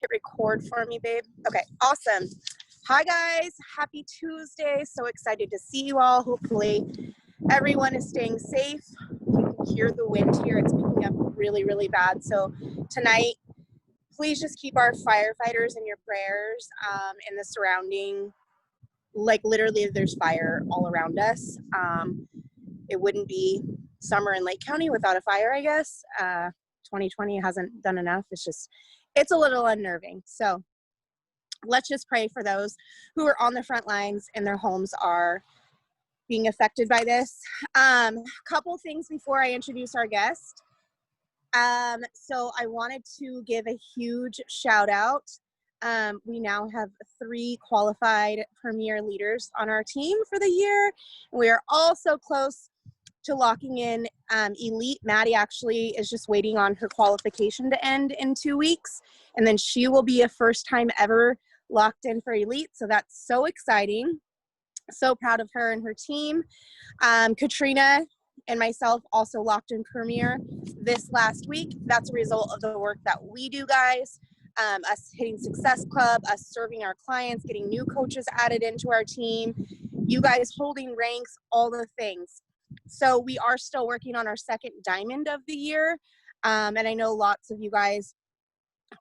Hit record for me, babe. Okay, awesome. Hi guys, happy Tuesday. So excited to see you all. Hopefully everyone is staying safe. You can hear the wind here. It's picking up really, really bad. So tonight, please just keep our firefighters in your prayers in the surrounding, like literally there's fire all around us. It wouldn't be summer in Lake County without a fire, I guess. 2020 hasn't done enough. It's a little unnerving. So let's just pray for those who are on the front lines and their homes are being affected by this. Couple things before I introduce our guest. So I wanted to give a huge shout out. We now have 3 qualified premier leaders on our team for the year. We are all so close to locking in elite. Maddie actually is just waiting on her qualification to end in 2 weeks, and then she will be a first time ever locked in for elite. So that's so exciting. So proud of her and her team. Katrina and myself also locked in premier this last week. That's a result of the work that we do, guys. Us hitting Success Club, us serving our clients, getting new coaches added into our team, you guys holding ranks, all the things. So we are still working on our second diamond of the year. And I know lots of you guys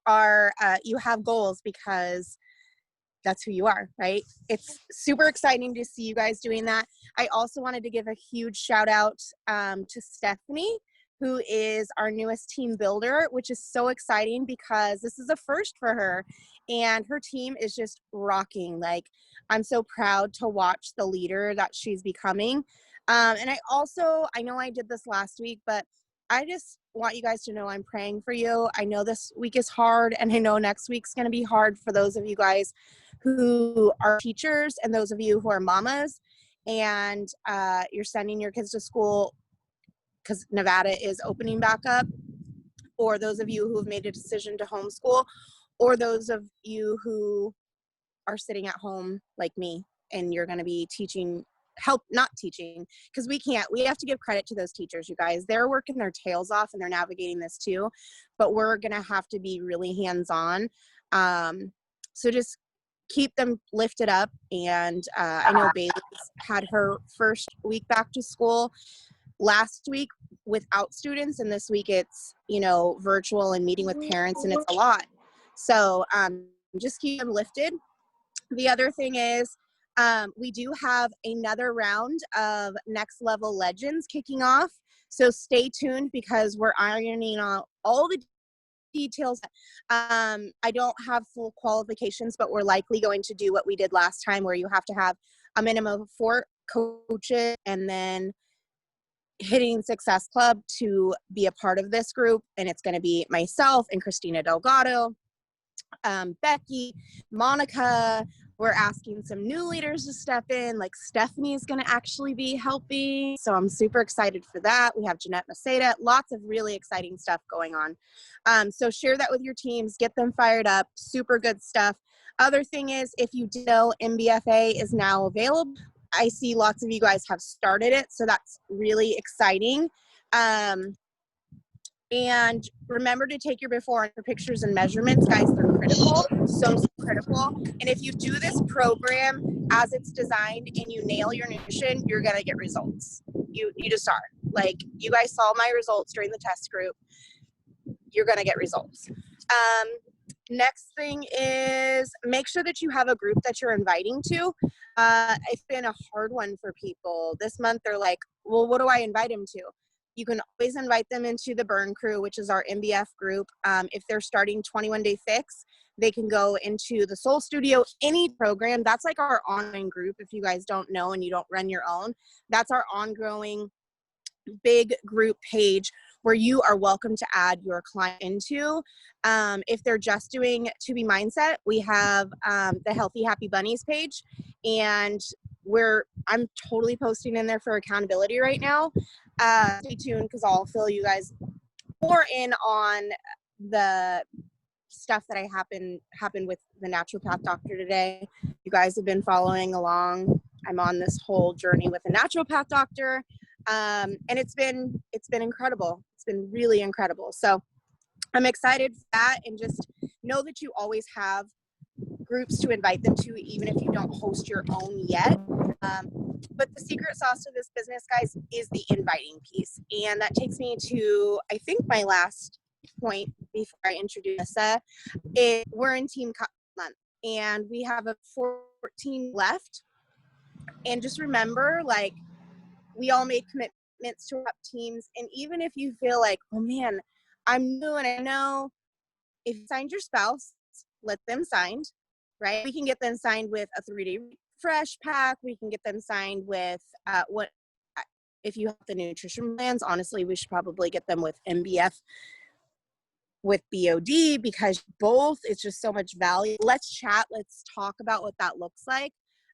are, you have goals because that's who you are, right? It's super exciting to see you guys doing that. I also wanted to give a huge shout out to Stephanie, who is our newest team builder, which is so exciting because this is a first for her and her team is just rocking. Like, I'm so proud to watch the leader that she's becoming. And I know I did this last week, but I just want you guys to know I'm praying for you. I know this week is hard, and I know next week's going to be hard for those of you guys who are teachers and those of you who are mamas and you're sending your kids to school because Nevada is opening back up, or those of you who have made a decision to homeschool, or those of you who are sitting at home like me and you're going to be not teaching, because we have to give credit to those teachers, you guys. They're working their tails off and they're navigating this too, but we're going to have to be really hands-on. So just keep them lifted up. And I know Bailey's had her first week back to school last week without students, and this week it's, virtual and meeting with parents, and it's a lot. So just keep them lifted. The other thing is, we do have another round of Next Level Legends kicking off. So stay tuned because we're ironing out all the details. I don't have full qualifications, but we're likely going to do what we did last time, where you have to have a minimum of 4 coaches and then hitting Success Club to be a part of this group. And it's going to be myself and Christina Delgado, Becky, Monica. We're asking some new leaders to step in, like Stephanie is going to actually be helping. So I'm super excited for that. We have Jeanette Maceda, lots of really exciting stuff going on. So share that with your teams, get them fired up, super good stuff. Other thing is, if you know, MBFA is now available. I see lots of you guys have started it, so that's really exciting. And remember to take your before and after pictures and measurements, guys. They're critical, so critical. And if you do this program as it's designed and you nail your nutrition, you're gonna get results. You just are. Like, you guys saw my results during the test group. You're gonna get results. Next thing is, make sure that you have a group that you're inviting to. It's been a hard one for people. This month they're like, well, what do I invite them to? You can always invite them into the Burn Crew, which is our MBF group. If they're starting 21 Day Fix, they can go into the Soul Studio, any program. That's like our online group. If you guys don't know and you don't run your own, that's our ongoing big group page where you are welcome to add your client into. If they're just doing To Be Mindset, we have the Healthy Happy Bunnies page, and I'm totally posting in there for accountability right now. Stay tuned because I'll fill you guys more in on the stuff that happened with the naturopath doctor today. You guys have been following along. I'm on this whole journey with a naturopath doctor. And it's been incredible. It's been really incredible. So I'm excited for that, and just know that you always have groups to invite them to, even if you don't host your own yet. But the secret sauce to this business, guys, is the inviting piece. And that takes me to, I think, my last point before I introduce Issa. We're in team month and we have a 14 left. And just remember, like, we all made commitments to our teams. And even if you feel like, oh man, I'm new and I know, if you signed your spouse, let them signed, right? We can get them signed with a 3-day refresh pack. We can get them signed with if you have the nutrition plans, honestly, we should probably get them with MBF with BOD, because both, it's just so much value. Let's chat. Let's talk about what that looks like.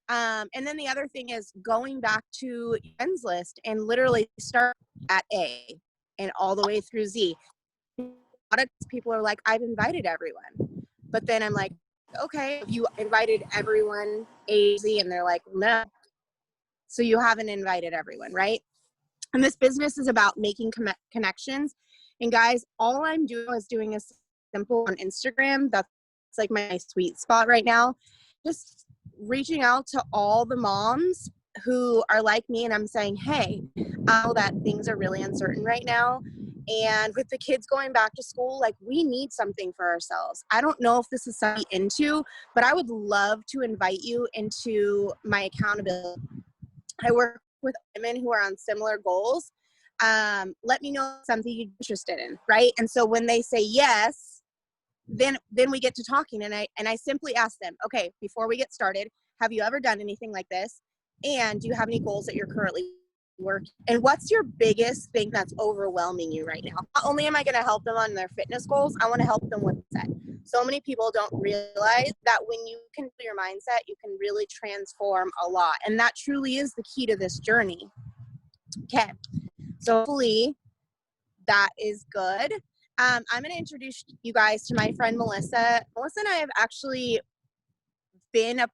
And then the other thing is going back to ends list and literally start at A and all the way through Z. A lot of people are like, I've invited everyone. But then I'm like, okay, you invited everyone A, Z, and they're like, no. So you haven't invited everyone, right? And this business is about making connections. And guys, all I'm doing is simple on Instagram. That's like my sweet spot right now. Just reaching out to all the moms who are like me, and I'm saying, hey, I know that things are really uncertain right now. And with the kids going back to school, like, we need something for ourselves. I don't know if this is something into, but I would love to invite you into my accountability. I work with women who are on similar goals. Let me know something you're interested in, right? And so when they say yes, then we get to talking, and I simply ask them, okay, before we get started, have you ever done anything like this? And do you have any goals that you're currently working? And what's your biggest thing that's overwhelming you right now? Not only am I going to help them on their fitness goals, I want to help them with that. So many people don't realize that when you can do your mindset, you can really transform a lot. And that truly is the key to this journey. Okay. So hopefully that is good. I'm going to introduce you guys to my friend Melissa. Melissa and I have actually been a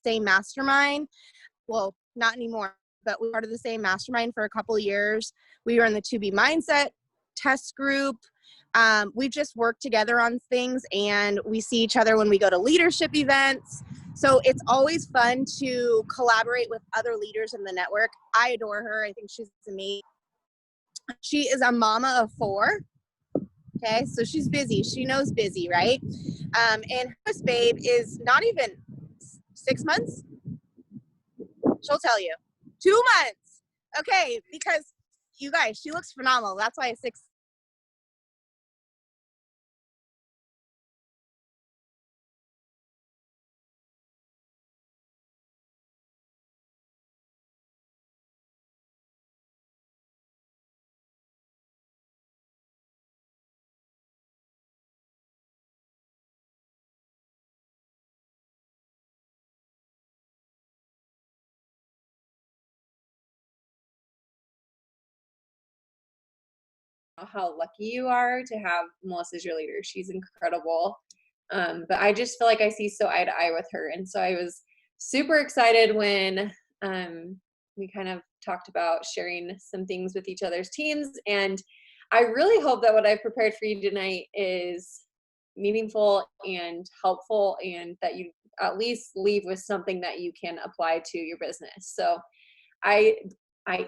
same mastermind. Well, not anymore, but we were part of the same mastermind for a couple of years. We were in the 2B mindset test group. We've just worked together on things, and we see each other when we go to leadership events. So it's always fun to collaborate with other leaders in the network. I adore her. I think she's amazing. She is a mama of 4. Okay, so she's busy. She knows busy, right? And her babe is not even 6 months. She'll tell you. 2 months. Okay, because you guys, she looks phenomenal. That's why 6. How lucky you are to have Melissa as your leader. She's incredible. But I just feel like I see so eye to eye with her. And so I was super excited when we kind of talked about sharing some things with each other's teams. And I really hope that what I've prepared for you tonight is meaningful and helpful, and that you at least leave with something that you can apply to your business. So I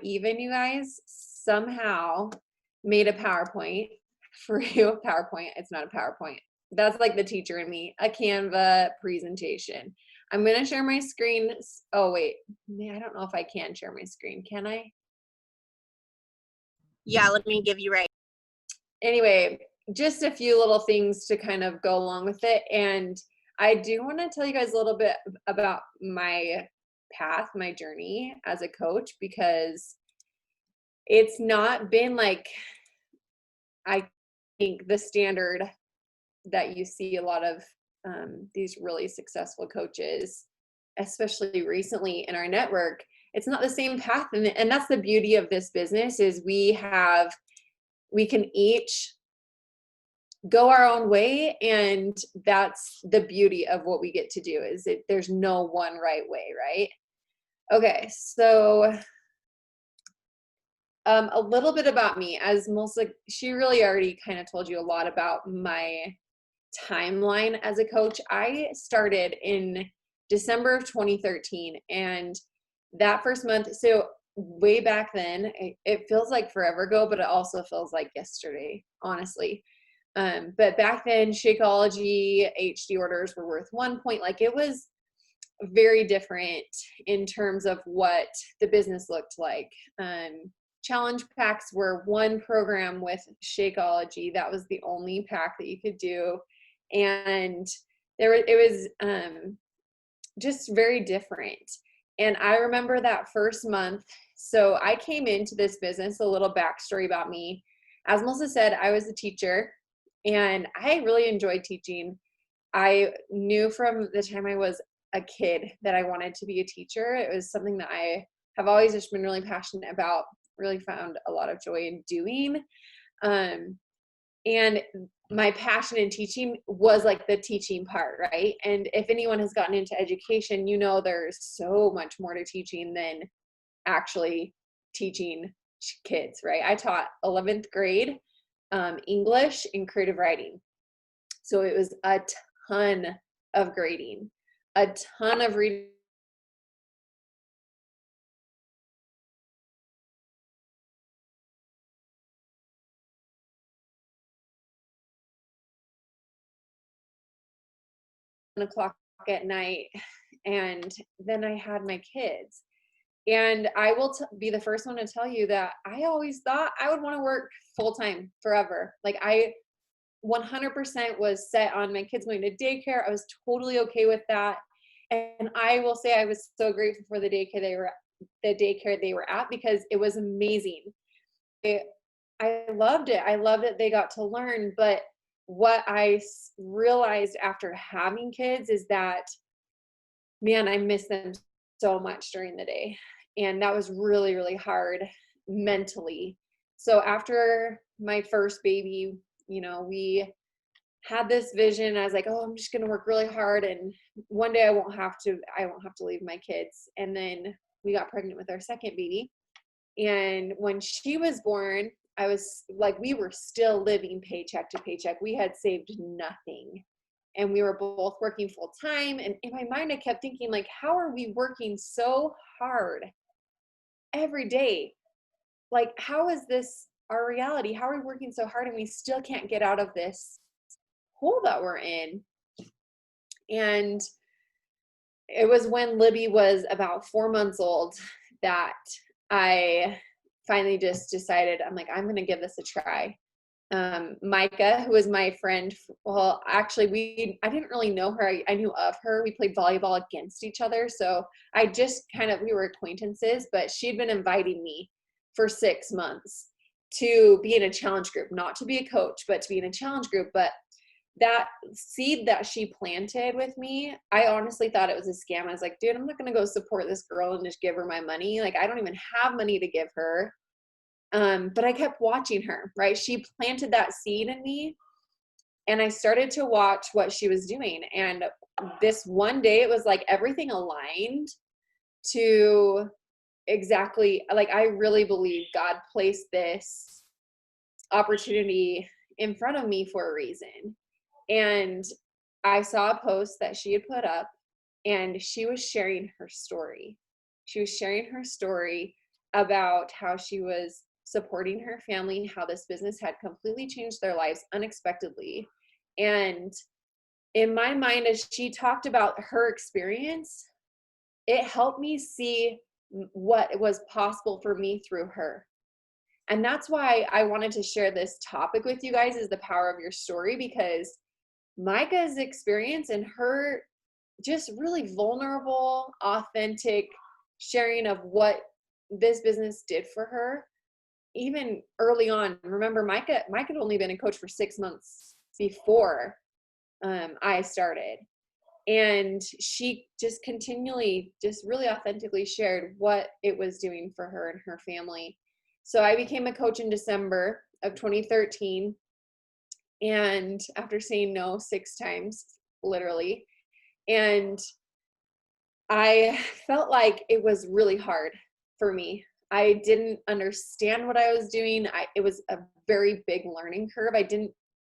even, you guys, somehow made a PowerPoint for you. PowerPoint, it's not a PowerPoint. That's like the teacher in me, a Canva presentation. I'm going to share my screen. Oh, wait, I don't know if I can share my screen. Can I? Yeah, let me give you right. Anyway, just a few little things to kind of go along with it. And I do want to tell you guys a little bit about my path, my journey as a coach, because it's not been like, I think, the standard that you see a lot of these really successful coaches, especially recently in our network. It's not the same path. And that's the beauty of this business, is we can each go our own way. And that's the beauty of what we get to do, is that there's no one right way, right? Okay, so a little bit about me. As Melissa, she really already kind of told you a lot about my timeline as a coach, I started in December of 2013. And that first month, so way back then, it feels like forever ago, but it also feels like yesterday, honestly. But back then, Shakeology HD orders were worth 1 point. Like, it was very different in terms of what the business looked like. Challenge packs were one program with Shakeology. That was the only pack that you could do. And it was just very different. And I remember that first month. So I came into this business, a little backstory about me. As Melissa said, I was a teacher and I really enjoyed teaching. I knew from the time I was a kid that I wanted to be a teacher. It was something that I have always just been really passionate about, really found a lot of joy in doing. And my passion in teaching was like the teaching part, right? And if anyone has gotten into education, you know there's so much more to teaching than actually teaching kids, right? I taught 11th grade English and creative writing. So it was a ton of grading, a ton of reading. O'clock at night, and then I had my kids. And I will be the first one to tell you that I always thought I would want to work full time forever. Like, I 100% was set on my kids going to daycare. I was totally okay with that. And I will say I was so grateful for the daycare they were at, because it was amazing. I loved it. I loved that they got to learn. But what I realized after having kids is that, man, I miss them so much during the day. And that was really, really hard mentally. So after my first baby, we had this vision. I was like, oh, I'm just going to work really hard. And one day I won't have to leave my kids. And then we got pregnant with our second baby. And when she was born, I was like, we were still living paycheck to paycheck. We had saved nothing. And we were both working full time. And in my mind, I kept thinking, like, how are we working so hard every day? Like, how is this our reality? How are we working so hard and we still can't get out of this hole that we're in? And it was when Libby was about 4 months old that I finally just decided, I'm like, I'm going to give this a try. Micah, who was my friend, well, actually, I didn't really know her. I knew of her. We played volleyball against each other. So we were acquaintances, but she'd been inviting me for 6 months to be in a challenge group, not to be a coach, but to be in a challenge group. But that seed that she planted with me, I honestly thought it was a scam. I was like, dude, I'm not going to go support this girl and just give her my money. Like, I don't even have money to give her. But I kept watching her, right? She planted that seed in me, and I started to watch what she was doing. And this one day, it was like everything aligned to exactly, like, I really believe God placed this opportunity in front of me for a reason. And I saw a post that she had put up, and she was sharing her story. She was sharing her story about how she was supporting her family, how this business had completely changed their lives unexpectedly. And in my mind, as she talked about her experience, it helped me see what was possible for me through her. And that's why I wanted to share this topic with you guys, is the power of your story, because Micah's experience and her just really vulnerable, authentic sharing of what this business did for her, even early on. Remember, Micah had only been a coach for 6 months before I started. And she just continually, just really authentically shared what it was doing for her and her family. So I became a coach in December of 2013. And after saying no 6 times, literally, and I felt like it was really hard for me. I didn't understand what I was doing. It was a very big learning curve.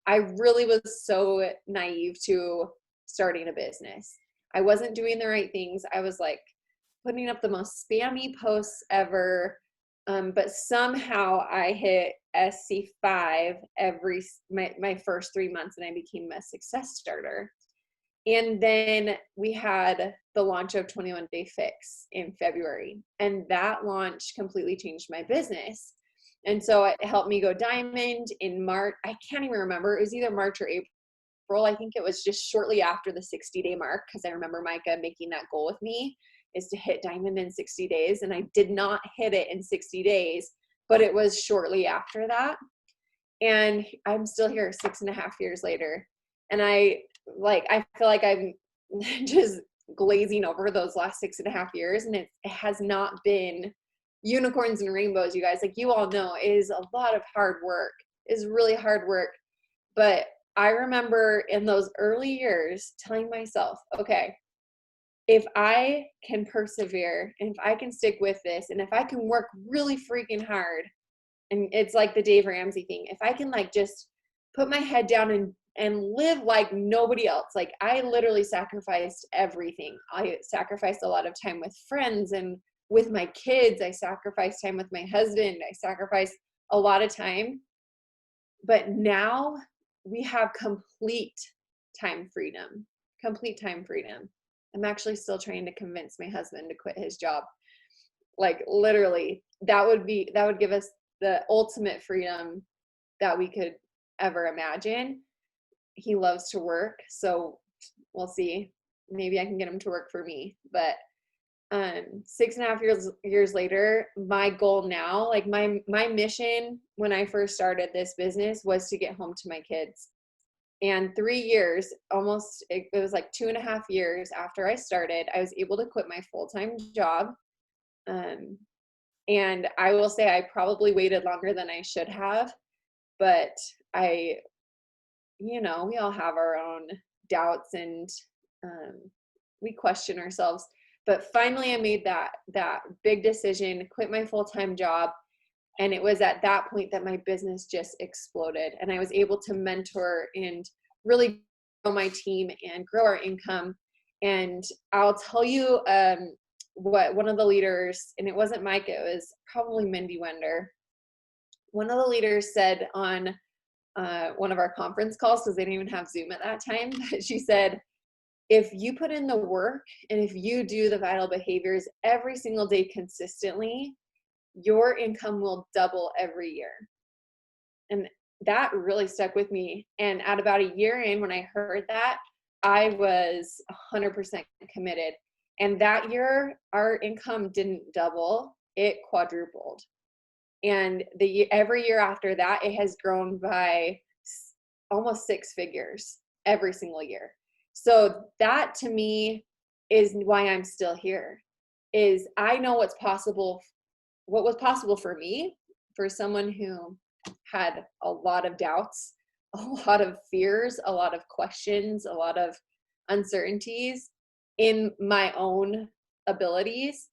I really was so naive to starting a business. I wasn't doing the right things. I was like putting up the most spammy posts ever. But somehow I hit SC5 my first 3 months, and I became a success starter. And then we had the launch of 21 Day Fix in February, and that launch completely changed my business. And so it helped me go diamond in March. I can't even remember. It was either March or April. I think it was just shortly after the 60-day mark, because I remember Micah making that goal with me, is to hit diamond in 60 days. And I did not hit it in 60 days, but it was shortly after that. And I'm still here 6.5 years later. And I feel like I'm just glazing over those last 6.5 years. And it has not been unicorns and rainbows, you guys. Like you all know, it is a lot of hard work. It is really hard work. But I remember in those early years telling myself, okay, if I can persevere and if I can stick with this, and if I can work really freaking hard, and it's like the Dave Ramsey thing, if I can like just put my head down and live like nobody else. Like I literally sacrificed everything. I sacrificed a lot of time with friends and with my kids. I sacrificed time with my husband. I sacrificed a lot of time. But now we have complete time freedom. Complete time freedom. I'm actually still trying to convince my husband to quit his job. Like literally, that would give us the ultimate freedom that we could ever imagine. He loves to work, so we'll see. Maybe I can get him to work for me. But 6.5 years later, my goal now, like my mission when I first started this business was to get home to my kids. And 3 years, almost, it was like 2.5 years after I started, I was able to quit my full-time job. And I will say I probably waited longer than I should have, but we all have our own doubts, and we question ourselves. But finally I made that big decision, quit my full-time job. And it was at that point that my business just exploded, and I was able to mentor and really grow my team and grow our income. And I'll tell you what one of the leaders, and it wasn't Mike, it was probably Mindy Wender. One of the leaders said on one of our conference calls, because they didn't even have Zoom at that time, but she said, if you put in the work and if you do the vital behaviors every single day consistently, your income will double every year. And that really stuck with me. And at about a year in, when I heard that, I was 100% committed. And that year, our income didn't double, it quadrupled. And every year after that, it has grown by almost 6 figures every single year. So that to me is why I'm still here, is I know what was possible for me, for someone who had a lot of doubts, a lot of fears, a lot of questions, a lot of uncertainties in my own abilities.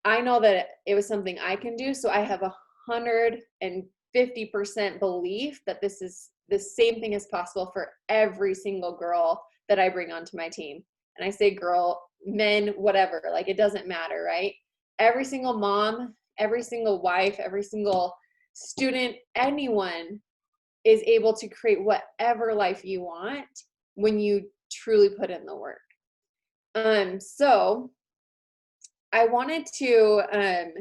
I know that it was something I can do. So I have 150% belief that the same thing is possible for every single girl that I bring onto my team. And I say girl, men, whatever, like it doesn't matter, right? Every single mom, every single wife, every single student, anyone is able to create whatever life you want when you truly put in the work. So I wanted to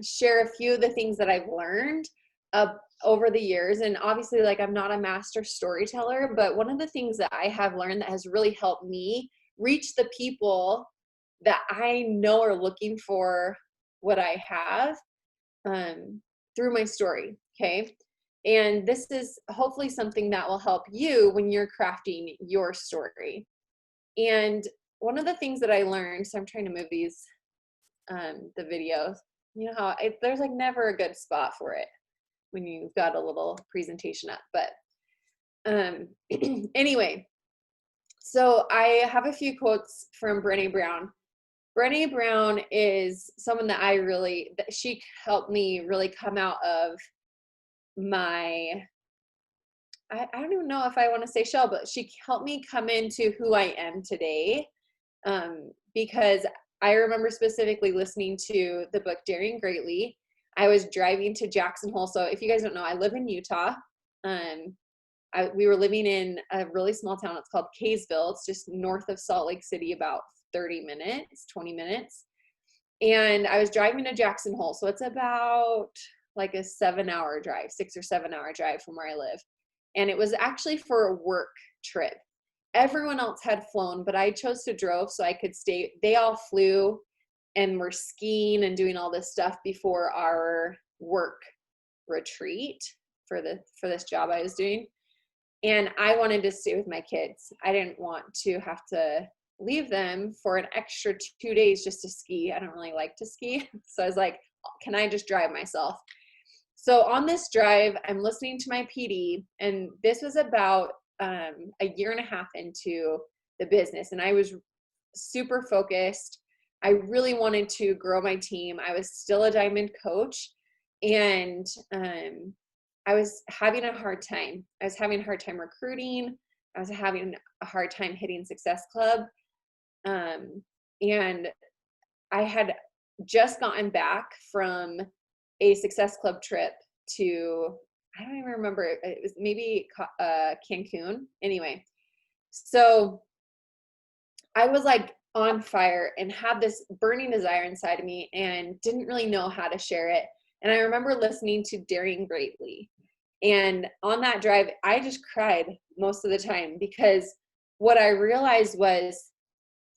share a few of the things that I've learned over the years. And obviously, like, I'm not a master storyteller, but one of the things that I have learned that has really helped me reach the people that I know are looking for what I have through my story. Okay. And this is hopefully something that will help you when you're crafting your story. And one of the things that I learned, so I'm trying to move these, the videos, you know how there's like never a good spot for it when you've got a little presentation up, but anyway, so I have a few quotes from Brené Brown. Brené Brown is someone that she helped me really come out of my I don't even know if I want to say shell, but she helped me come into who I am today. Because I remember specifically listening to the book Daring Greatly. I was driving to Jackson Hole. So if you guys don't know, I live in Utah. We were living in a really small town. It's called Kaysville. It's just north of Salt Lake City, about 30 minutes, 20 minutes. And I was driving to Jackson Hole. So it's about like a 7-hour drive, 6 or 7 hour drive from where I live. And it was actually for a work trip. Everyone else had flown, but I chose to drove so I could stay. They all flew and were skiing and doing all this stuff before our work retreat for this job I was doing. And I wanted to stay with my kids. I didn't want to have to leave them for an extra 2 days just to ski. I don't really like to ski. So I was like, can I just drive myself? So on this drive, I'm listening to my PD, and this was about a year and a half into the business. And I was super focused. I really wanted to grow my team. I was still a diamond coach, and I was having a hard time. I was having a hard time recruiting. I was having a hard time hitting Success Club. And I had just gotten back from a Success Club trip to, I don't even remember, it was maybe Cancun. Anyway, so I was like on fire and had this burning desire inside of me and didn't really know how to share it. And I remember listening to Daring Greatly. And on that drive, I just cried most of the time, because what I realized was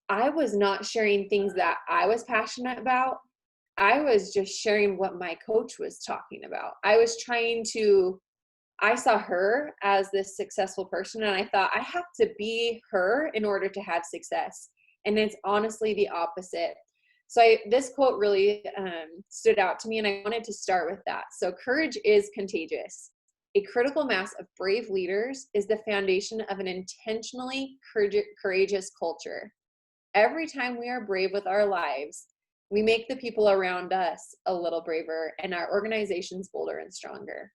I was not sharing things that I was passionate about. I was just sharing what my coach was talking about. I saw her as this successful person, and I thought I have to be her in order to have success. And it's honestly the opposite. So this quote really stood out to me, and I wanted to start with that. So courage is contagious. A critical mass of brave leaders is the foundation of an intentionally courageous culture. Every time we are brave with our lives, we make the people around us a little braver and our organizations bolder and stronger.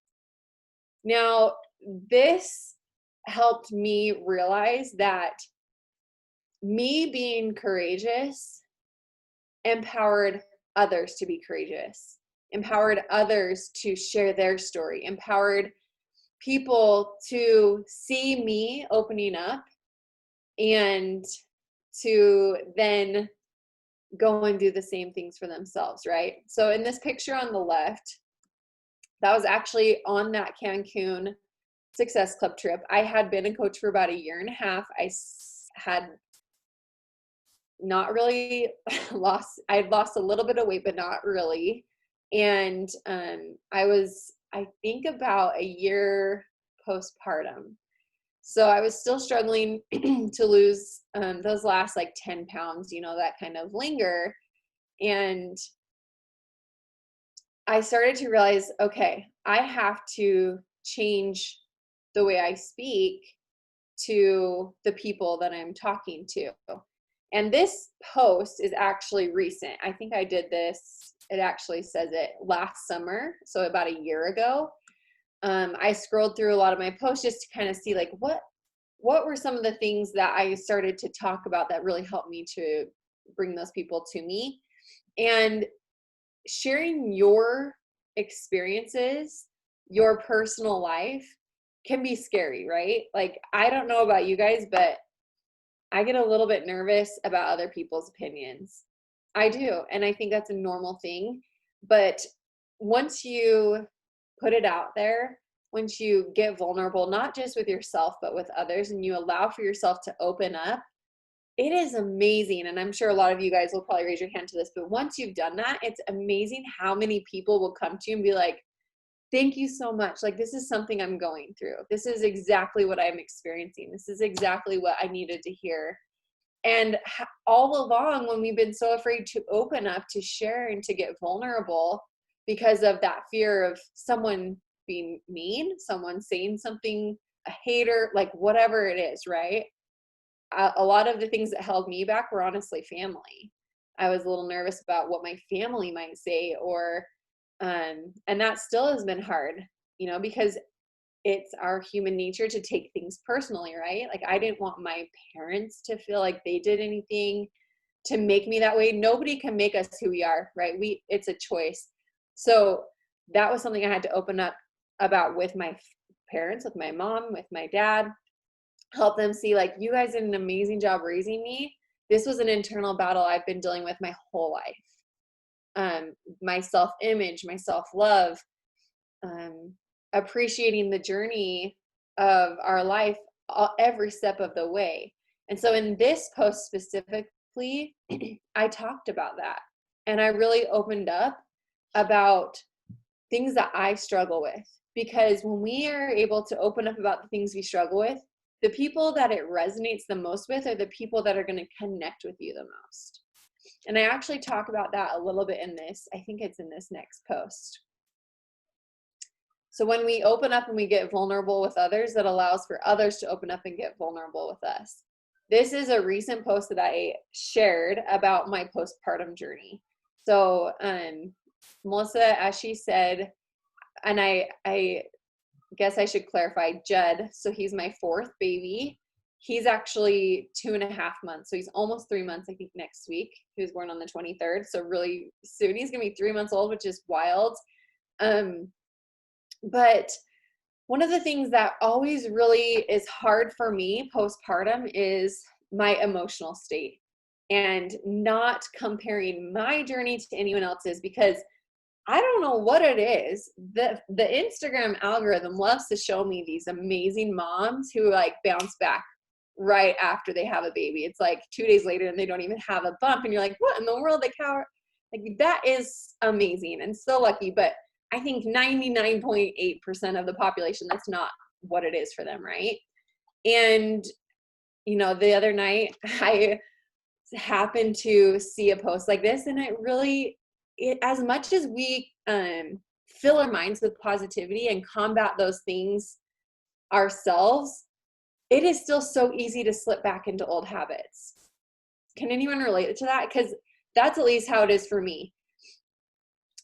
Now, this helped me realize that me being courageous empowered others to be courageous, empowered others to share their story, empowered people to see me opening up and to then go and do the same things for themselves, right? So in this picture on the left, that was actually on that Cancun Success Club trip. I had been a coach for about a year and a half. I had not really I'd lost a little bit of weight, but not really. And I was, I think, about a year postpartum. So I was still struggling to lose those last like 10 pounds, that kind of linger. And I started to realize, okay, I have to change the way I speak to the people that I'm talking to. And this post is actually recent. I think I did this, it actually says it last summer, so about a year ago. I scrolled through a lot of my posts just to kind of see like what were some of the things that I started to talk about that really helped me to bring those people to me. And sharing your experiences, your personal life can be scary, right? Like, I don't know about you guys, but I get a little bit nervous about other people's opinions. I do. And I think that's a normal thing. But once you put it out there, once you get vulnerable, not just with yourself, but with others, and you allow for yourself to open up, it is amazing. And I'm sure a lot of you guys will probably raise your hand to this, but once you've done that, it's amazing how many people will come to you and be like, thank you so much. Like, this is something I'm going through. This is exactly what I'm experiencing. This is exactly what I needed to hear. And all along, when we've been so afraid to open up, to share, and to get vulnerable because of that fear of someone being mean, someone saying something, a hater, like whatever it is, right? A lot of the things that held me back were honestly family. I was a little nervous about what my family might say, or and that still has been hard, because it's our human nature to take things personally, right? Like I didn't want my parents to feel like they did anything to make me that way. Nobody can make us who we are, right? It's a choice. So that was something I had to open up about with my parents, with my mom, with my dad, help them see like, you guys did an amazing job raising me. This was an internal battle I've been dealing with my whole life. My self-image, my self-love, appreciating the journey of our life every step of the way. And so in this post specifically, I talked about that. And I really opened up about things that I struggle with. Because when we are able to open up about the things we struggle with, the people that it resonates the most with are the people that are going to connect with you the most. And I actually talk about that a little bit in this. I think it's in this next post. So when we open up and we get vulnerable with others, that allows for others to open up and get vulnerable with us. This is a recent post that I shared about my postpartum journey. So Melissa, as she said, and I guess I should clarify, Jed, so he's my fourth baby. He's actually 2.5 months. So he's almost 3 months, I think, next week. He was born on the 23rd. So really soon he's going to be 3 months old, which is wild. But one of the things that always really is hard for me postpartum is my emotional state and not comparing my journey to anyone else's, because I don't know what it is. The Instagram algorithm loves to show me these amazing moms who like bounce back right after they have a baby. It's like 2 days later and they don't even have a bump. And you're like, what in the world? Like that is amazing and so lucky. But I think 99.8% of the population, that's not what it is for them, right? And, the other night I happened to see a post like this, and as much as we fill our minds with positivity and combat those things ourselves, it is still so easy to slip back into old habits. Can anyone relate to that? Because that's at least how it is for me.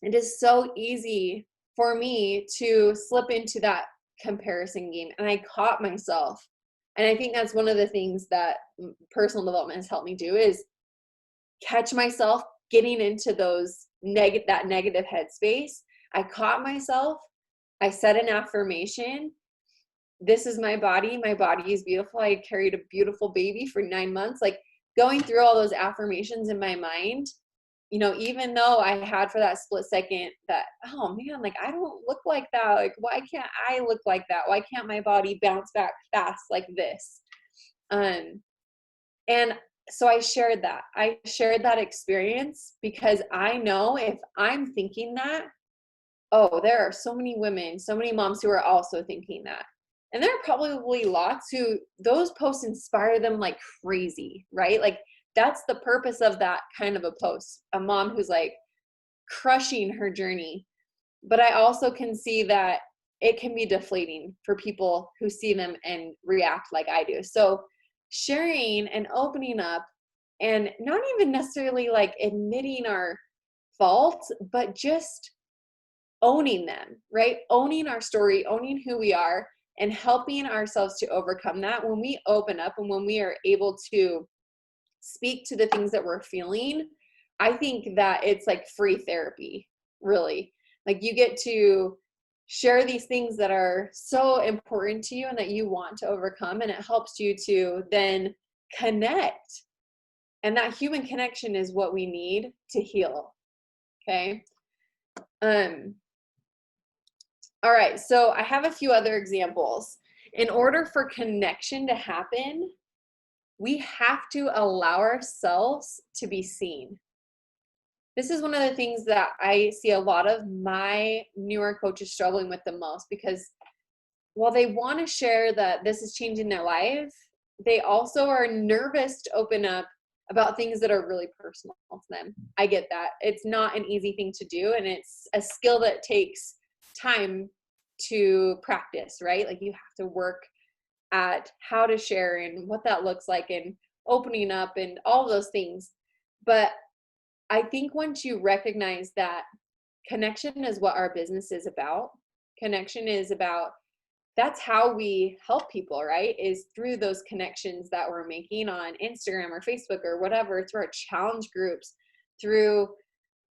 It is so easy for me to slip into that comparison game. And I caught myself. And I think that's one of the things that personal development has helped me do, is catch myself getting into that negative headspace. I caught myself. I said an affirmation. This is my body. My body is beautiful. I carried a beautiful baby for 9 months. Like going through all those affirmations in my mind, even though I had for that split second that, oh man, like I don't look like that. Like, why can't I look like that? Why can't my body bounce back fast like this? And so I shared that. I shared that experience because I know if I'm thinking that, oh, there are so many women, so many moms who are also thinking that. And there are probably lots who those posts inspire them like crazy, right? Like that's the purpose of that kind of a post. A mom who's like crushing her journey. But I also can see that it can be deflating for people who see them and react like I do. So sharing and opening up, and not even necessarily like admitting our faults, but just owning them, right? Owning our story, owning who we are, and helping ourselves to overcome that. When we open up and when we are able to speak to the things that we're feeling, I think that it's like free therapy, really. Like you get to share these things that are so important to you and that you want to overcome, and it helps you to then connect. And that human connection is what we need to heal. Okay. All right, so I have a few other examples. In order for connection to happen, we have to allow ourselves to be seen. This is one of the things that I see a lot of my newer coaches struggling with the most, because while they want to share that this is changing their life, they also are nervous to open up about things that are really personal to them. I get that. It's not an easy thing to do, and it's a skill that takes time to practice, right? Like you have to work at how to share and what that looks like and opening up and all those things. But I think once you recognize that connection is what our business is about, connection is about that's how we help people, right? Is through those connections that we're making on Instagram or Facebook or whatever, through our challenge groups, through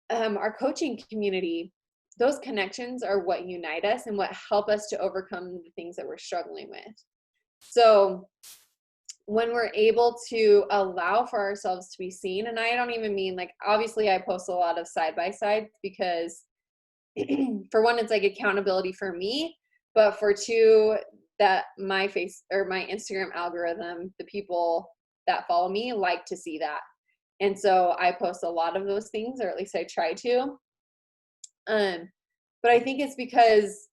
our coaching community. Those connections are what unite us and what help us to overcome the things that we're struggling with. So when we're able to allow for ourselves to be seen, and I don't even mean like, obviously I post a lot of side by sides because for one, it's like accountability for me, but for two, that my face or my Instagram algorithm, the people that follow me like to see that. And so I post a lot of those things, or at least I try to. But I think it's because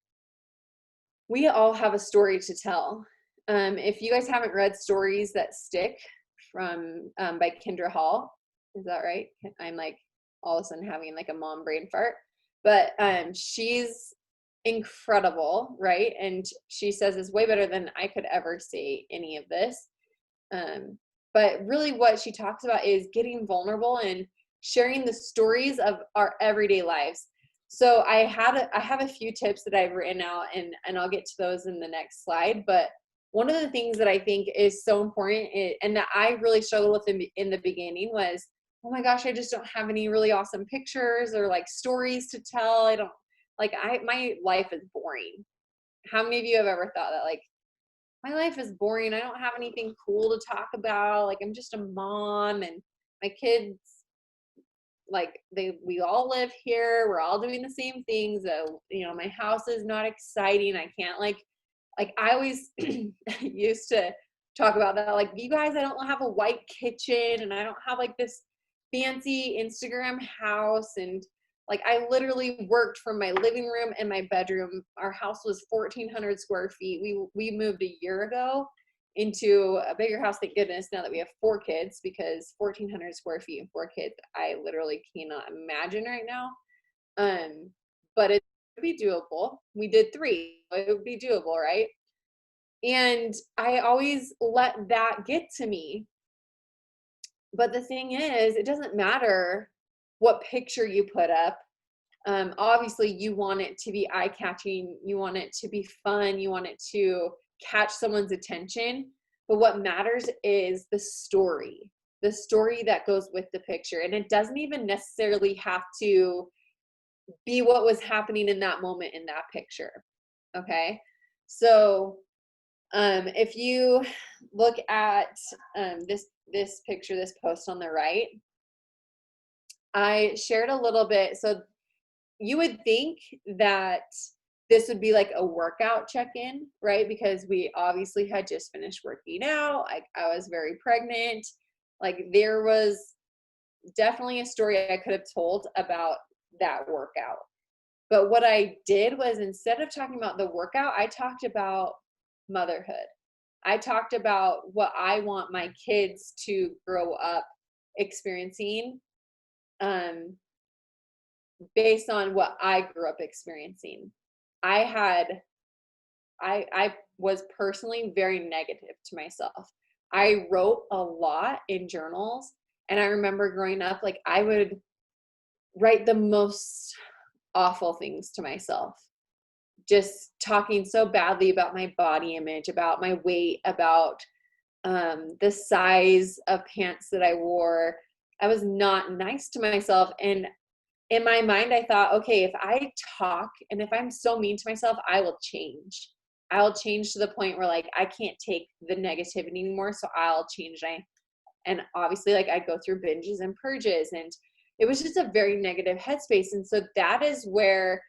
we all have a story to tell. If you guys haven't read Stories That Stick from by Kendra Hall, is that right? I'm like all of a sudden having like a mom brain fart. But she's incredible, right? And she says it's way better than I could ever say any of this. But really what she talks about is getting vulnerable and sharing the stories of our everyday lives. So I have a few tips that I've written out, and I'll get to those in the next slide. But one of the things that I think is so important and that I really struggled with in the beginning was, oh my gosh, I just don't have any really awesome pictures or like stories to tell. I don't like my life is boring. How many of you have ever thought that, like, my life is boring, I don't have anything cool to talk about, like I'm just a mom and my kids, like we all live here, we're all doing the same things, my house is not exciting, I can't like I always used to talk about that, like, you guys, I don't have a white kitchen and I don't have like this fancy Instagram house, and like I literally worked from my living room and my bedroom. Our house was 1,400 square feet. We moved a year ago into a bigger house, thank goodness, now that we have 4 kids, because 1,400 square feet and 4 kids, I literally cannot imagine right now. But it would be doable. We did 3, it would be doable, right? And I always let that get to me. But the thing is, it doesn't matter what picture you put up. Obviously, you want it to be eye-catching, you want it to be fun, you want it to catch someone's attention. But what matters is the story that goes with the picture. And it doesn't even necessarily have to be what was happening in that moment in that picture. Okay? So if you look at this picture, this post on the right, I shared a little bit. So you would think that this would be like a workout check-in, right? Because we obviously had just finished working out. I was very pregnant. Like, there was definitely a story I could have told about that workout. But what I did was, instead of talking about the workout, I talked about motherhood. I talked about what I want my kids to grow up experiencing, based on what I grew up experiencing. I was personally very negative to myself. I wrote a lot in journals, and I remember growing up, like, I would write the most awful things to myself, just talking so badly about my body image, about my weight, about the size of pants that I wore. I was not nice to myself. And in my mind, I thought, okay, if I talk and if I'm so mean to myself, I will change. I'll change to the point where, like, I can't take the negativity anymore. So I'll change. And obviously, like, I go through binges and purges, and it was just a very negative headspace. And so that is where,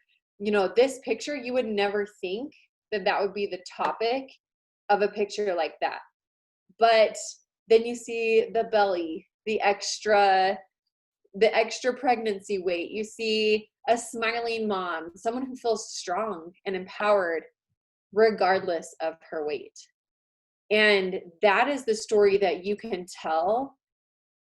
this picture, you would never think that that would be the topic of a picture like that. But then you see the belly, the extra pregnancy weight. You see a smiling mom, someone who feels strong and empowered regardless of her weight. And that is the story that you can tell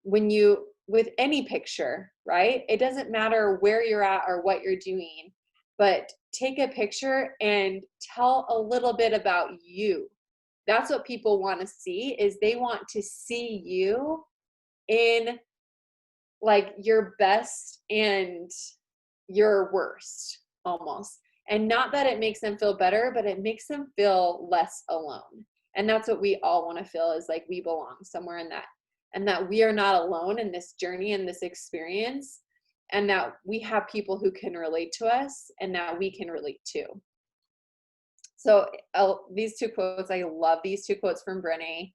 with any picture, right? It doesn't matter where you're at or what you're doing, but take a picture and tell a little bit about you. That's what people want to see, is they want to see you in, like, your best and your worst, almost. And not that it makes them feel better, but it makes them feel less alone. And that's what we all want to feel, is like we belong somewhere in that, and that we are not alone in this journey and this experience, and that we have people who can relate to us and that we can relate to. So these two quotes, I love these two quotes from Brené.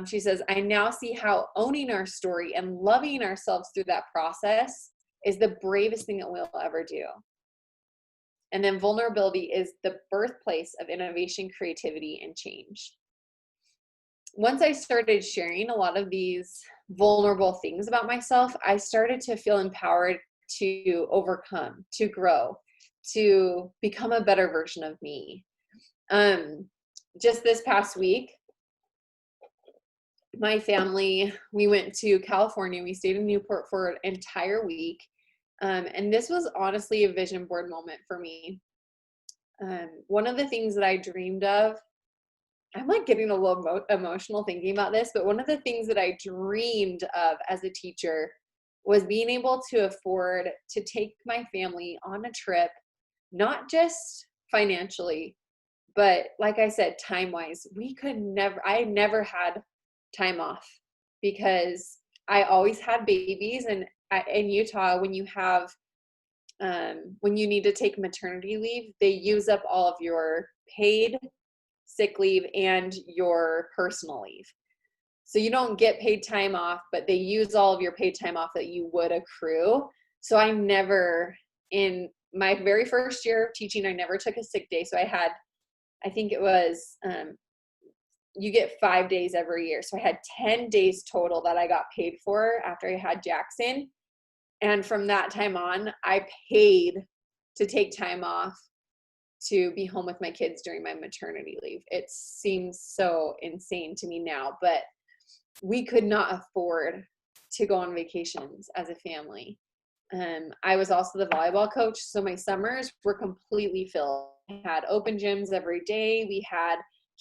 She says, I now see how owning our story and loving ourselves through that process is the bravest thing that we'll ever do. And then vulnerability is the birthplace of innovation, creativity, and change. Once I started sharing a lot of these vulnerable things about myself, I started to feel empowered to overcome, to grow, to become a better version of me. Just this past week, my family, we went to California. We stayed in Newport for an entire week. And this was honestly a vision board moment for me. One of the things that I dreamed of, I'm like getting a little emotional thinking about this, but one of the things that I dreamed of as a teacher was being able to afford to take my family on a trip, not just financially, but like I said, time-wise. I never had time off because I always had babies. And in Utah, when you need to take maternity leave, they use up all of your paid sick leave and your personal leave. So you don't get paid time off, but they use all of your paid time off that you would accrue. So I never, in my very first year of teaching, I never took a sick day. So I think it was, you get 5 days every year. So I had 10 days total that I got paid for after I had Jackson. And from that time on, I paid to take time off to be home with my kids during my maternity leave. It seems so insane to me now, but we could not afford to go on vacations as a family. I was also the volleyball coach, so my summers were completely filled. We had open gyms every day. We had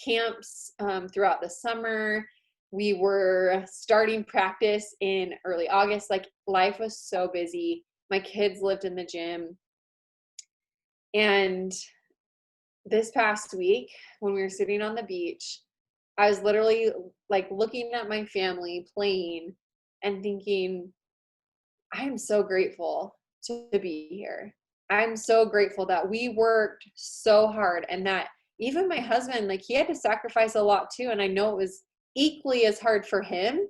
camps throughout the summer. We were starting practice in early August. Like, life was so busy. My kids lived in the gym. And this past week, when we were sitting on the beach, I was literally like looking at my family playing and thinking, I am so grateful to be here. I'm so grateful that we worked so hard, and that even my husband, like, he had to sacrifice a lot too. And I know it was equally as hard for him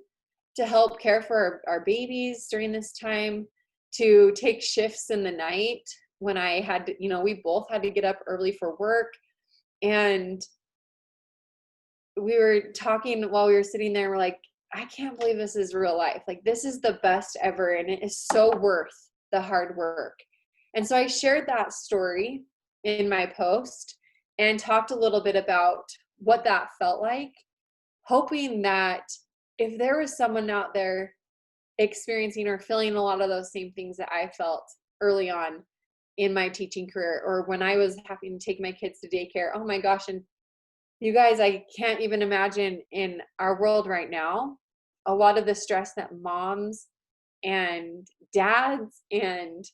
to help care for our babies during this time, to take shifts in the night when I had to, we both had to get up early for work. And we were talking while we were sitting there, we're like, I can't believe this is real life. Like, this is the best ever. And it is so worth the hard work. And so I shared that story in my post and talked a little bit about what that felt like, hoping that if there was someone out there experiencing or feeling a lot of those same things that I felt early on in my teaching career, or when I was having to take my kids to daycare. Oh my gosh. And you guys, I can't even imagine in our world right now, a lot of the stress that moms and dads and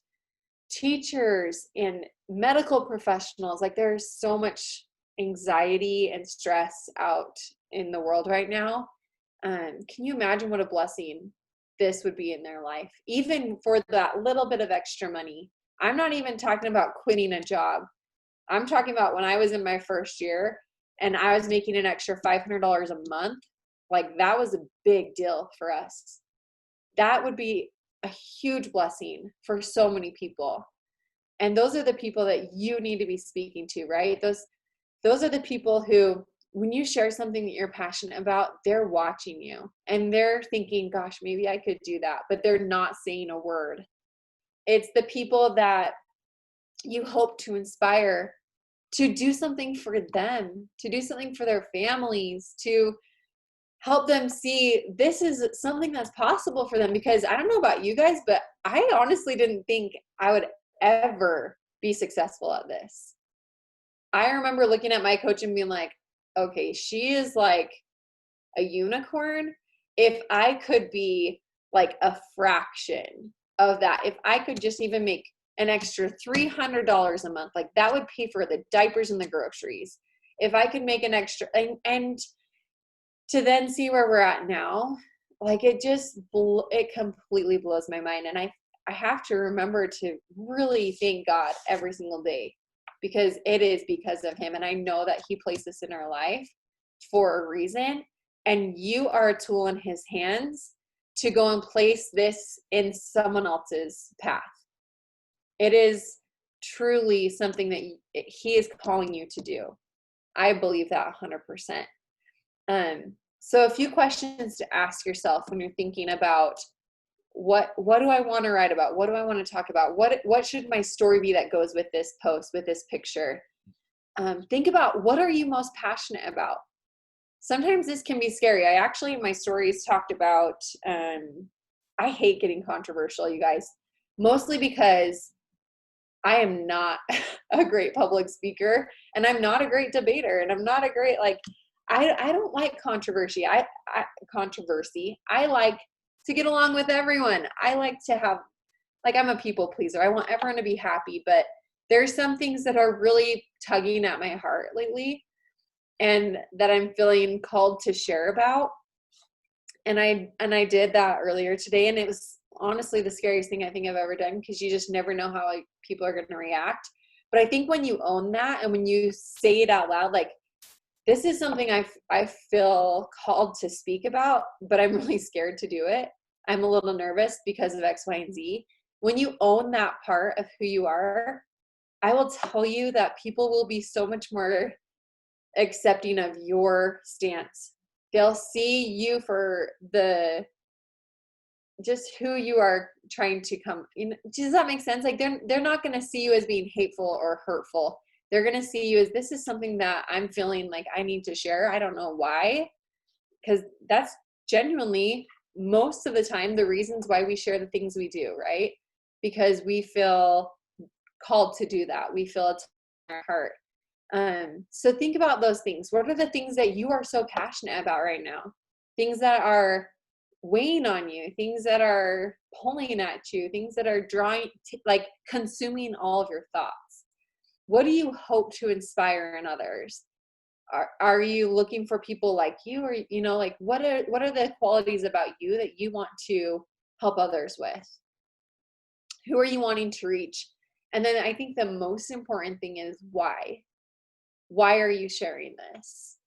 teachers and medical professionals, like, there's so much anxiety and stress out in the world right now. Can you imagine what a blessing this would be in their life, even for that little bit of extra money? I'm not even talking about quitting a job. I'm talking about when I was in my first year and I was making an extra $500 a month. Like, that was a big deal for us. That would be a huge blessing for so many people. And those are the people that you need to be speaking to, right? Those are the people who, when you share something that you're passionate about, they're watching you and they're thinking, gosh, maybe I could do that, but they're not saying a word. It's the people that you hope to inspire to do something for them, to do something for their families, to help them see this is something that's possible for them. Because I don't know about you guys, but I honestly didn't think I would ever be successful at this. I remember looking at my coach and being like, okay, she is like a unicorn. If I could be like a fraction of that, if I could just even make an extra $300 a month, like that would pay for the diapers and the groceries. If I could make an extra, and to then see where we're at now, like it completely blows my mind. And I have to remember to really thank God every single day, because it is because of him. And I know that he placed this in our life for a reason. And you are a tool in his hands to go and place this in someone else's path. It is truly something that he is calling you to do. I believe that 100%. So a few questions to ask yourself when you're thinking about what do I want to write about? What do I want to talk about? What should my story be that goes with this post, with this picture? Think about, what are you most passionate about? Sometimes this can be scary. I actually, in my stories, talked about, I hate getting controversial, you guys, mostly because I am not a great public speaker, and I'm not a great debater, and I'm not a great, like, I don't like controversy. Controversy. I like to get along with everyone. I like to have, like, I'm a people pleaser. I want everyone to be happy, but there's some things that are really tugging at my heart lately, and that I'm feeling called to share about. And I did that earlier today, and it was honestly the scariest thing I think I've ever done, because you just never know how, like, people are going to react. But I think when you own that, and when you say it out loud, like, this is something I feel called to speak about, but I'm really scared to do it. I'm a little nervous because of X, Y, and Z. When you own that part of who you are, I will tell you that people will be so much more accepting of your stance. They'll see you for just who you are trying to come. Does that make sense? Like, they're not going to see you as being hateful or hurtful. They're going to see you as, this is something that I'm feeling like I need to share. I don't know why, because that's genuinely most of the time the reasons why we share the things we do, right? Because we feel called to do that. We feel it in our heart. So think about those things. What are the things that you are so passionate about right now? Things that are weighing on you, things that are pulling at you, things that are drawing, like consuming all of your thoughts. What do you hope to inspire in others? Are you looking for people like you, or, like, what are the qualities about you that you want to help others with? Who are you wanting to reach? And then I think the most important thing is why. Why are you sharing this?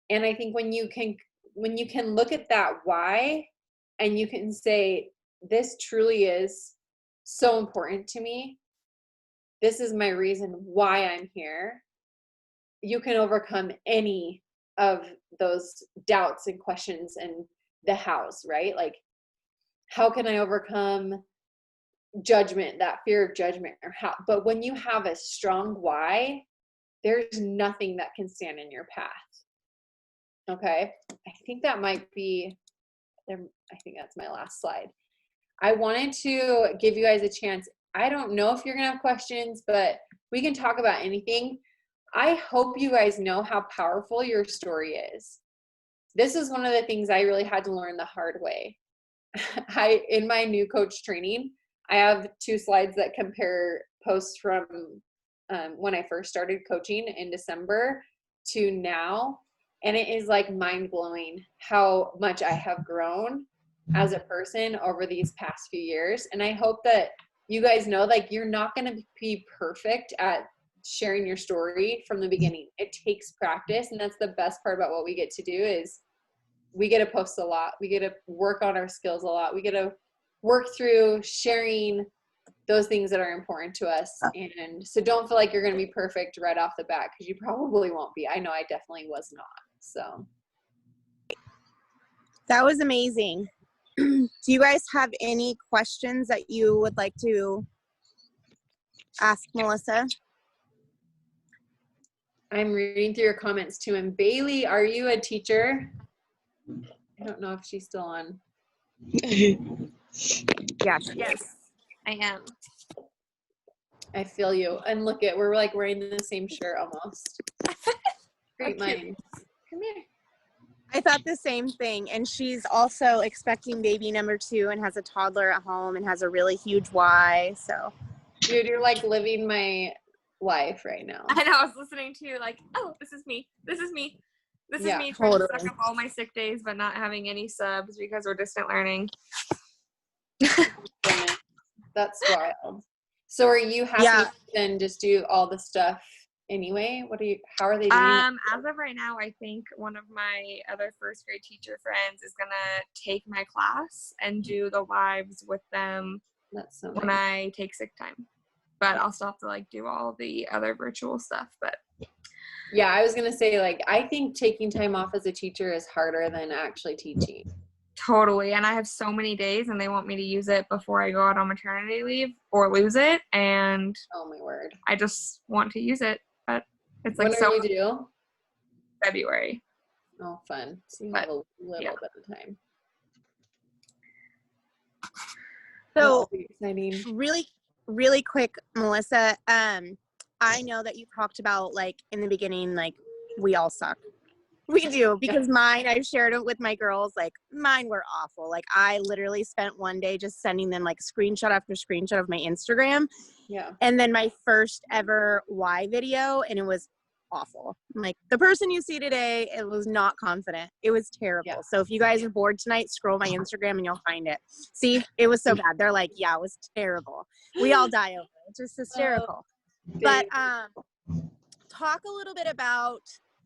And I think when you can look at that why, and you can say, this truly is so important to me, this is my reason why I'm here, you can overcome any of those doubts and questions and the hows, right? Like, how can I overcome judgment, that fear of judgment, or how? But when you have a strong why, there's nothing that can stand in your path. Okay, I think that might be there. I think that's my last slide. I wanted to give you guys a chance. I don't know if you're gonna have questions, but we can talk about anything. I hope you guys know how powerful your story is. This is one of the things I really had to learn the hard way. In my new coach training, I have 2 slides that compare posts from when I first started coaching in December to now. And it is like mind-blowing how much I have grown as a person over these past few years. And I hope that you guys know, like, you're not going to be perfect at sharing your story from the beginning. It takes practice. And that's the best part about what we get to do, is we get to post a lot. We get to work on our skills a lot. We get to work through sharing those things that are important to us. And so don't feel like you're going to be perfect right off the bat, because you probably won't be. I know I definitely was not. So that was amazing. Do you guys have any questions that you would like to ask Melissa? I'm reading through your comments too. And Bailey, are you a teacher? I don't know if she's still on. Yes, I am. I feel you. And look at, we're like wearing the same shirt almost. Great minds. Come here. I thought the same thing. And she's also expecting baby number 2 and has a toddler at home and has a really huge why. So Dude, you're like living my life right now. I know, I was listening to you like, oh, this is me. This is me. This is Yeah, me trying to totally. suck up all my sick days, but not having any subs because we're distant learning. Goodness, that's wild. So are you happy Yeah. to then just do all the stuff anyway? How are they doing it? As of right now, I think one of my other first grade teacher friends is gonna take my class and do the lives with them That's so when nice. I take sick time. But I'll still have to like do all the other virtual stuff. But Yeah, I was gonna say, like, I think taking time off as a teacher is harder than actually teaching. totally. And I have so many days and they want me to use it before I go out on maternity leave or lose it. And Oh my word. I just want to use it. But it's like When so are you due? February. Oh, fun. So you have a little bit of time. So exciting. really quick, Melissa, I know that you talked about like in the beginning, like we all suck. We do, because mine, I've shared it with my girls, like mine were awful. Like I literally spent one day just sending them like screenshot after screenshot of my Instagram. Yeah. And then my first ever Y video, and it was awful. Like the person you see today, it was not confident. It was terrible. Yeah. So if you guys are bored tonight, scroll my Instagram and you'll find it. See, it was so bad. They're like, yeah, it was terrible. We all die over it. It's just hysterical. But talk a little bit about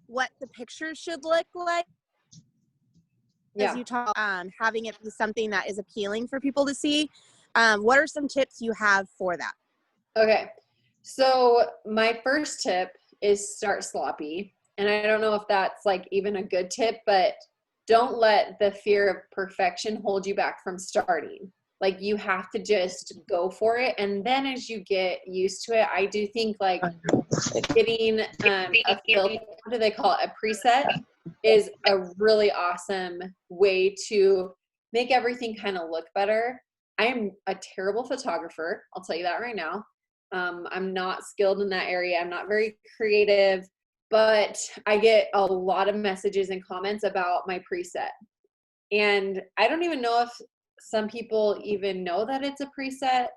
what the pictures should look like. As you talk, having it be something that is appealing for people to see. What are some tips you have for that? Okay. So my first tip is start sloppy. And I don't know if that's like even a good tip, but don't let the fear of perfection hold you back from starting. Like you have to just go for it. And then as you get used to it, I do think like getting a filter, what do they call it? A preset is a really awesome way to make everything kind of look better. I am a terrible photographer. I'll tell you that right now. I'm not skilled in that area. I'm not very creative, but I get a lot of messages and comments about my preset. And I don't even know if some people even know that it's a preset.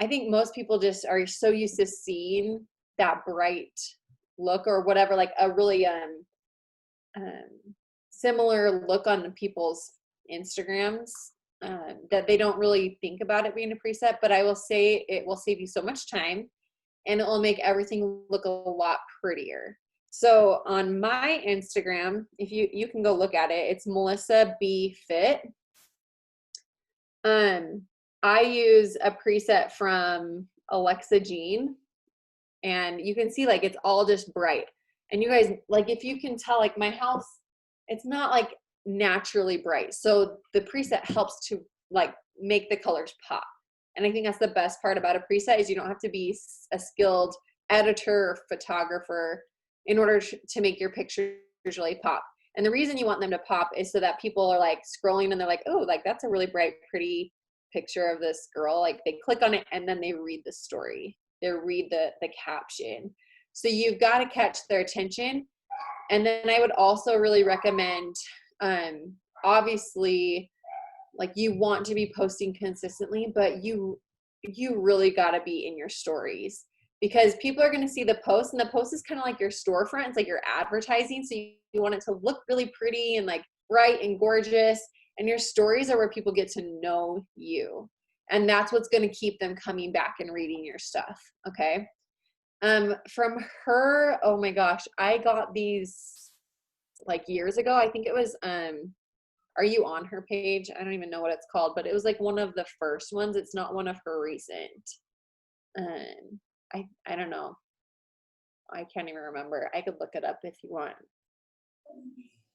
I think most people just are so used to seeing that bright look or whatever, like a really similar look on people's Instagrams, that they don't really think about it being a preset. But I will say it will save you so much time and it will make everything look a lot prettier. So on my Instagram, if you can go look at it, it's Melissa B Fit. I use a preset from Alexa Jean, and you can see like it's all just bright. And you guys, like if you can tell, like my house, it's not like naturally bright. So the preset helps to like make the colors pop. And I think that's the best part about a preset is you don't have to be a skilled editor or photographer in order to make your pictures really pop. And the reason you want them to pop is so that people are like scrolling and they're like, oh, like that's a really bright, pretty picture of this girl. Like they click on it and then they read the story. They read the caption. So you've got to catch their attention. And then I would also really recommend, obviously, like you want to be posting consistently, but you really got to be in your stories because people are going to see the post, and the post is kind of like your storefront. It's like your advertising. So you want it to look really pretty and like bright and gorgeous. And your stories are where people get to know you. And that's what's going to keep them coming back and reading your stuff. Okay. From her, oh my gosh, I got these like years ago. I think it was, are you on her page? I don't even know what it's called, but it was like one of the first ones. It's not one of her recent. I don't know. I can't even remember. I could look it up if you want.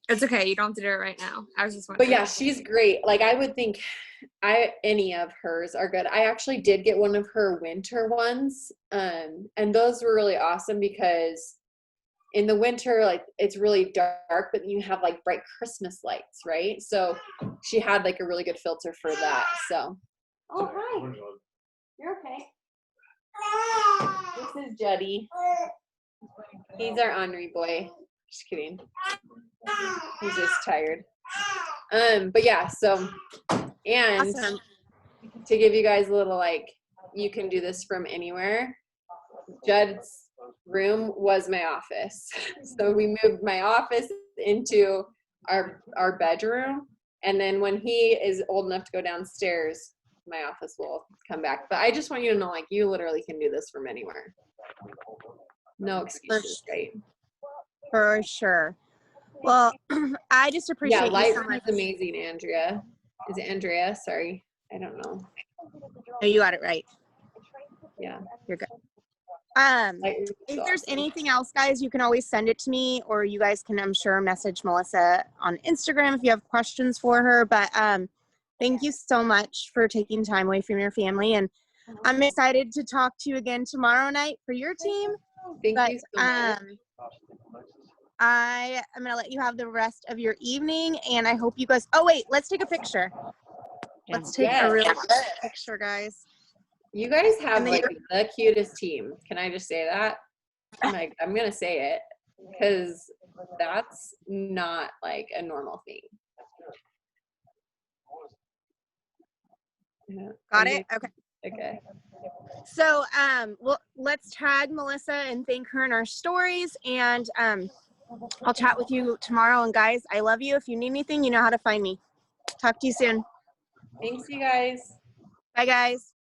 It's okay. You don't have to do it right now. I was just wondering. But yeah, she's great. Like I would think any of hers are good. I actually did get one of her winter ones. And those were really awesome because in the winter, like it's really dark, but you have like bright Christmas lights, right? So she had like a really good filter for that. So, oh hi, you're okay. This is Juddy. He's our ornery boy. Just kidding. He's just tired. But yeah, so and Awesome. to give you guys a little like you can do this from anywhere. Judd's room was my office. So we moved my office into our bedroom. And then when he is old enough to go downstairs, my office will come back. But I just want you to know, like, you literally can do this from anywhere. No excuses, right? For sure. Well, I just Yeah, appreciate you so Lightroom much. is amazing, Andrea. Is it Andrea? Sorry. I don't know. No, you got it right. Yeah. You're good. Lightroom is If so there's awesome. anything else, guys, you can always send it to me, or you guys can, I'm sure, message Melissa on Instagram if you have questions for her. But thank you so much for taking time away from your family. And I'm excited to talk to you again tomorrow night for your team. Thank But you so much. I am going to let you have the rest of your evening. And I hope you guys, oh, wait, let's take a picture. Let's take a really good picture, guys. You guys have then like the cutest team. Can I just say that? Like, I'm gonna say it because that's not like a normal thing. Yeah. Got it? Okay. Okay. So, well, let's tag Melissa and thank her in our stories. And I'll chat with you tomorrow. And guys, I love you. If you need anything, you know how to find me. Talk to you soon. Thanks, you guys. Bye, guys.